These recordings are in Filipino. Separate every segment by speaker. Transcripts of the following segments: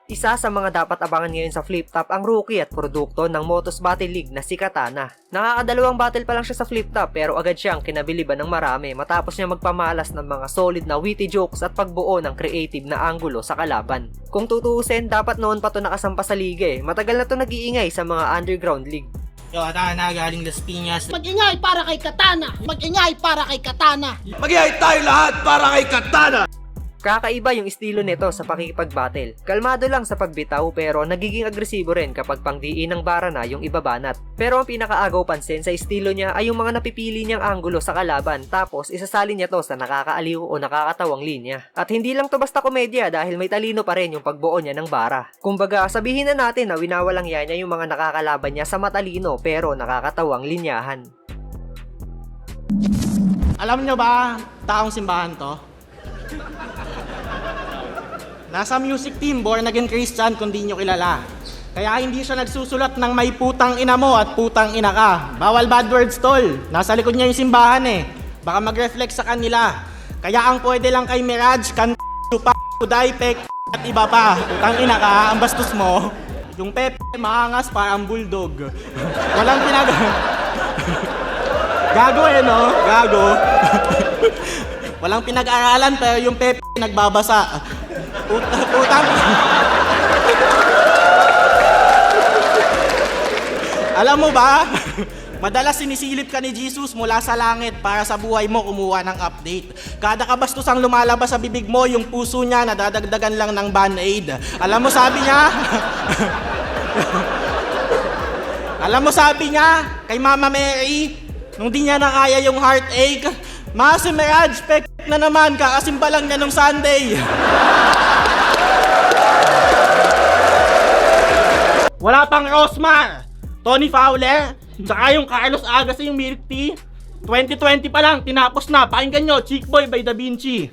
Speaker 1: Isa sa mga dapat abangan ngayon sa Flip Top ang rookie at produkto ng Motos Battle League na si Katana. Nakakadalawang battle pa lang siya sa Flip Top pero agad siyang kinabiliban ng marami matapos niya magpamalas ng mga solid na witty jokes at pagbuo ng creative na anggulo sa kalaban. Kung tutuusin, dapat noon pa to nakasampa sa liga matagal na to nag-iingay sa mga underground league.
Speaker 2: Yo, Katana, galing Las Piñas.
Speaker 3: Mag-ingay para kay Katana! Mag-ingay para kay Katana!
Speaker 4: Mag-ingay tayo lahat para kay Katana!
Speaker 1: Kakaiba yung estilo nito sa pakikipag-battle. Kalmado lang sa pagbitaw pero nagiging agresibo rin kapag pangdiin ng bara na yung ibabanat. Pero ang pinakaagaw pansin sa estilo niya ay yung mga napipili niyang anggulo sa kalaban tapos isasalin niya to sa nakakaaliw o nakakatawang linya. At hindi lang to basta komedya dahil may talino pa rin yung pagbuo niya ng bara. Kumbaga sabihin na natin na winawalang niya yung mga nakakalaban niya sa matalino pero nakakatawang linyahan.
Speaker 2: Alam nyo ba, taong simbahan to? Nasa music team, born again Christian kung di nyo kilala. Kaya hindi siya nagsusulat ng may putang ina mo at putang ina ka. Bawal bad words, tol. Nasa likod niya yung simbahan Baka mag-reflect sa kanila. Kaya ang pwede lang kay Mirage, chupa, uday, pek, at iba pa. Putang ina ka, ang bastos mo. Yung Pepe, maangas parang bulldog. Walang Gago no? Gago. Walang pinag-aralan pero yung Pepe nagbabasa. Putang. Alam mo ba? Madalas sinisilip ka ni Jesus mula sa langit para sa buhay mo kumuha ng update. Kada kabastusang lumalabas sa bibig mo, yung puso niya nadadagdagan lang ng band-aid. Alam mo sabi niya? Alam mo sabi niya kay Mama Mary, nung di niya na kaya yung heartache, si Mirage, pek na naman, kakasimba lang niya nung Sunday. Wala pang Rosmar, Tony Fowler, tsaka yung Carlos Agassi yung milk tea. 2020 pa lang, tinapos na. Pakinggan nyo, Chick Boy by Da Vinci.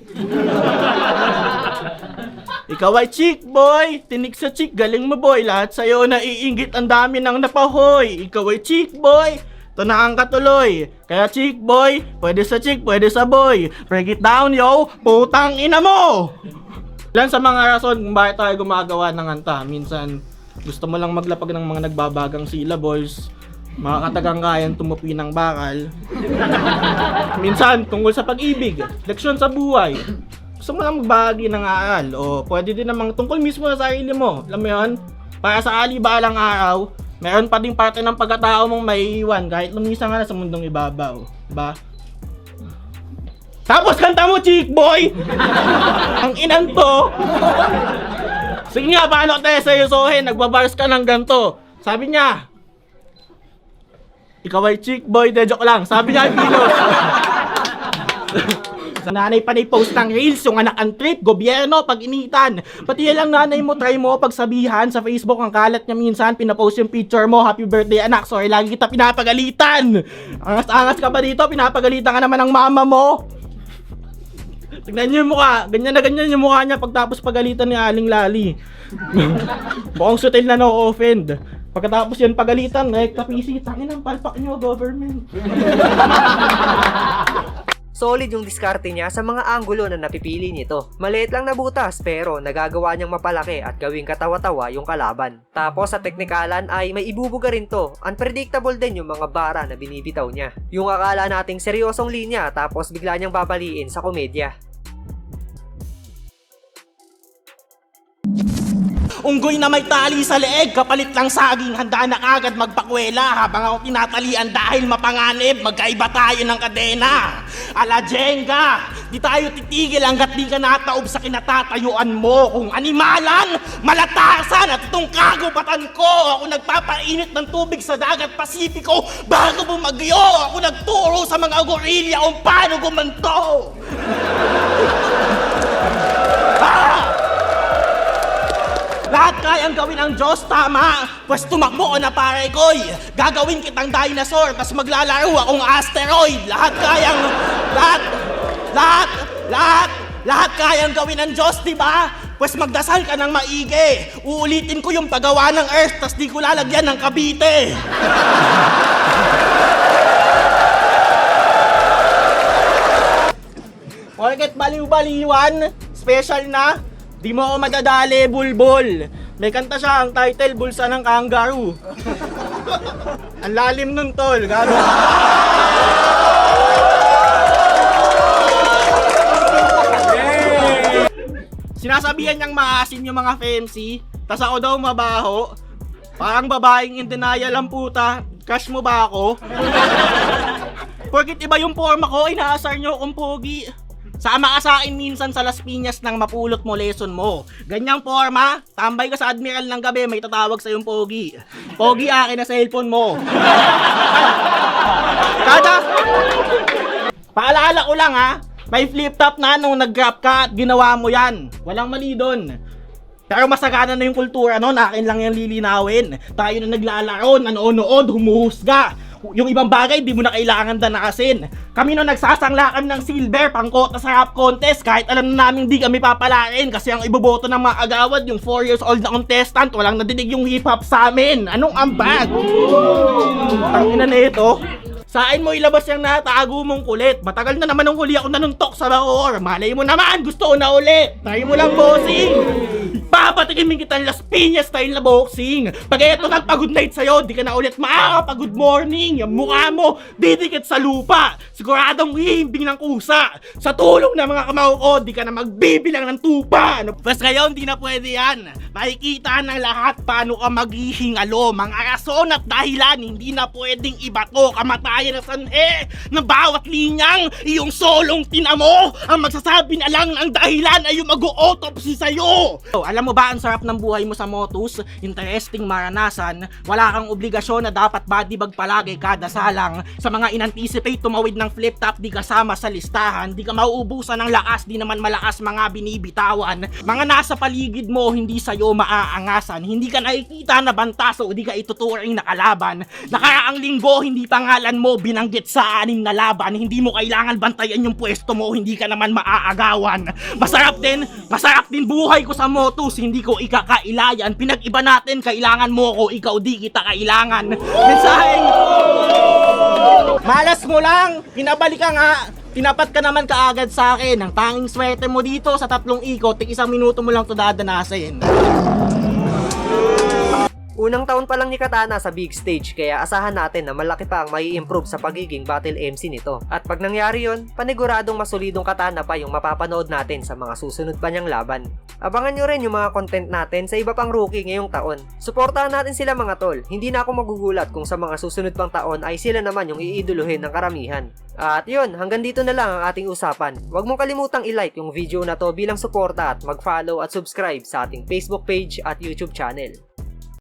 Speaker 2: Ikaw ay chick boy, tinik sa chick, galing mo boy. Lahat sa'yo naiinggit, ang dami nang napahoy. Ikaw ay chick boy, tunaan ka tuloy. Kaya chick boy, pwede sa chick, pwede sa boy. Break it down yo, putang ina mo. Ilan sa mga rason kung bakit tayo gumagawa ng kanta. Minsan, gusto mo lang maglapag ng mga nagbabagang syllables, mga katagang kayang tumupi ng bakal. Minsan, tungkol sa pag-ibig, leksyon sa buhay. Gusto mo lang magbahagi ng aral o pwede din namang tungkol mismo sa sarili mo. Alam mo yun? Para sa alibalang araw, meron pa ding parte ng pagkatao mong maiiwan kahit lumisa nga na sa mundong ibabaw. Diba? Tapos kanta mo, chick boy! Ang inan to! Sige nga, paano tayo seryosohin? Nagbabars ka ng ganito. Sabi niya, ikaw ay chick boy, de joke lang. Sabi niya, Pilos. Sa nanay pa post ng reels, yung anak ang trip, gobyerno, pag-initan. Pati lang nanay mo, try mo pagsabihan sa Facebook, ang kalat niya minsan, pinapost yung picture mo, happy birthday anak, sorry, lagi kita pinapagalitan. Angas-angas ka pa dito, pinapagalitan ka naman ng mama mo. Tignan niyo yung mukha, ganyan na ganyan yung mukha niya pagtapos pagalitan ni Aling Lali. Mukhang sutil na no-offend. Pagkatapos yan pagalitan, PC, tangin ang palpak niyo, government.
Speaker 1: Solid yung diskarte niya sa mga anggulo na napipili nito. Maliit lang na butas pero nagagawa niyang mapalaki at gawing katawa-tawa yung kalaban. Tapos sa teknikalan ay may ibubuga rin to. Unpredictable din yung mga bara na binibitaw niya. Yung akala nating seryosong linya tapos bigla niyang babaliin sa komedya.
Speaker 2: Unggoy na may tali sa leeg, kapalit lang saging, handa na agad magpakwela habang ako tinatalian dahil mapanganib, magkaiba tayo ng kadena. Ala Jenga, di tayo titigil hanggat di ka nataob sa kinatatayuan mo. Kung animalan, malatasan at itong kagubatan ko. Ako nagpapainit ng tubig sa dagat Pasipiko bago bumagyo. Ako nagturo sa mga gorilya kung paano gumanto. Lahat kayang gawin ang Diyos, tama? Pwes tumakbo ko na pare ko'y. Gagawin kitang dinosaur, tas maglalaro akong asteroid. Lahat kayang gawin ng Diyos, diba? Pwes magdasal ka ng maigi. Uulitin ko yung paggawa ng Earth, tas di ko lalagyan ng Cavite. Porket baliw-baliwan, special na. Di mo ako madadali, bulbol. May kanta siya, ang title, Bulsa ng Kangaroo. Ang lalim nun, tol. Gago. Sinasabihan niyang maasin yung mga FMC, tas ako daw mabaho. Parang babaeng in denial ang puta. Crush mo ba ako? Porkit iba yung forma ko, inaasar niyo akong pogi. Sama ka sa akin minsan sa Las Piñas nang mapulot mo lesson mo. Ganyang forma, tambay ka sa Admiral ng gabi, may tatawag sa yung pogi. Pogi, akin na cellphone mo. Paalala ko lang ha, may flip top na nung nag-grab ka at ginawa mo yan. Walang mali doon. Pero masagana na yung kultura nun, akin lang yung lilinawin. Tayo na naglalaro, nanonood, humuhusga. Yung ibang bagay, di mo na kailangan danakasin. Kami nung nagsasangla kami ng silver, pangkota sa rap contest, kahit alam na namin di kami papalain. Kasi ang iboboto ng mga agawad, yung 4 years old na contestant, walang nadidig yung hip-hop sa amin. Anong ambag? Ang ina na ito. Saan mo ilabas yung natago mong kulit? Matagal na naman nung huli ako nanuntok sa baor. Malay mo naman, gusto ko na ulit. Try mo lang, bossing. Papatikimin kita ng Las Piñas style na boxing. Pag eto nagpa-good night sa'yo, di ka na ulit makakapag-good morning. Yung mukha mo, didikit sa lupa. Siguradong hihimbing ng kusa. Sa tulong ng mga kamao ko, di ka na magbibilang ng tupa. Bas ngayon, di na pwede yan. Makikita ng lahat paano ka maghihingalo. Mga rason at dahilan, hindi na pwedeng ibato. Kamatayan na sanhe ng bawat linyang iyong solong tinamo. Ang magsasabi na lang ng dahilan ay yung mag-autopsy sa'yo. Alam mo ba ang sarap ng buhay mo sa Motus? Interesting maranasan. Wala kang obligasyon na dapat body bag palagi kada salang. Sa mga inanticipate tumawid ng flip top, di kasama sa listahan. Di ka mauubusan ng lakas, di naman malakas mga binibitawan. Mga nasa paligid mo, hindi sa'yo maaangasan. Hindi ka nakikita na bantaso, di ka ituturing na kalaban. Nakaraang linggo, hindi pangalan mo binanggit sa 6 na laban. Hindi mo kailangan bantayan yung pwesto mo, hindi ka naman maaagawan. Masarap din buhay ko sa Motus, hindi ko ikakailayan. Pinag-iba natin, kailangan mo ko, ikaw di kita kailangan. Mensaheng malas mo lang, pinabalik ka nga. Tinapat ka naman kaagad sa akin. Ang tanging swerte mo dito sa 3 ikot, tig 1 minuto mo lang to dadanasin.
Speaker 1: Unang taon pa lang ni Katana sa big stage, kaya asahan natin na malaki pa ang mai-improve sa pagiging battle MC nito. At pag nangyari yun, paniguradong masolidong Katana pa yung mapapanood natin sa mga susunod pa niyang laban. Abangan nyo rin yung mga content natin sa iba pang rookie ngayong taon. Suportahan natin sila mga tol, hindi na ako magugulat kung sa mga susunod pang taon ay sila naman yung iiduluhin ng karamihan. At yun, hanggang dito na lang ang ating usapan. Huwag mong kalimutang i-like yung video na to bilang suporta at mag-follow at subscribe sa ating Facebook page at YouTube channel.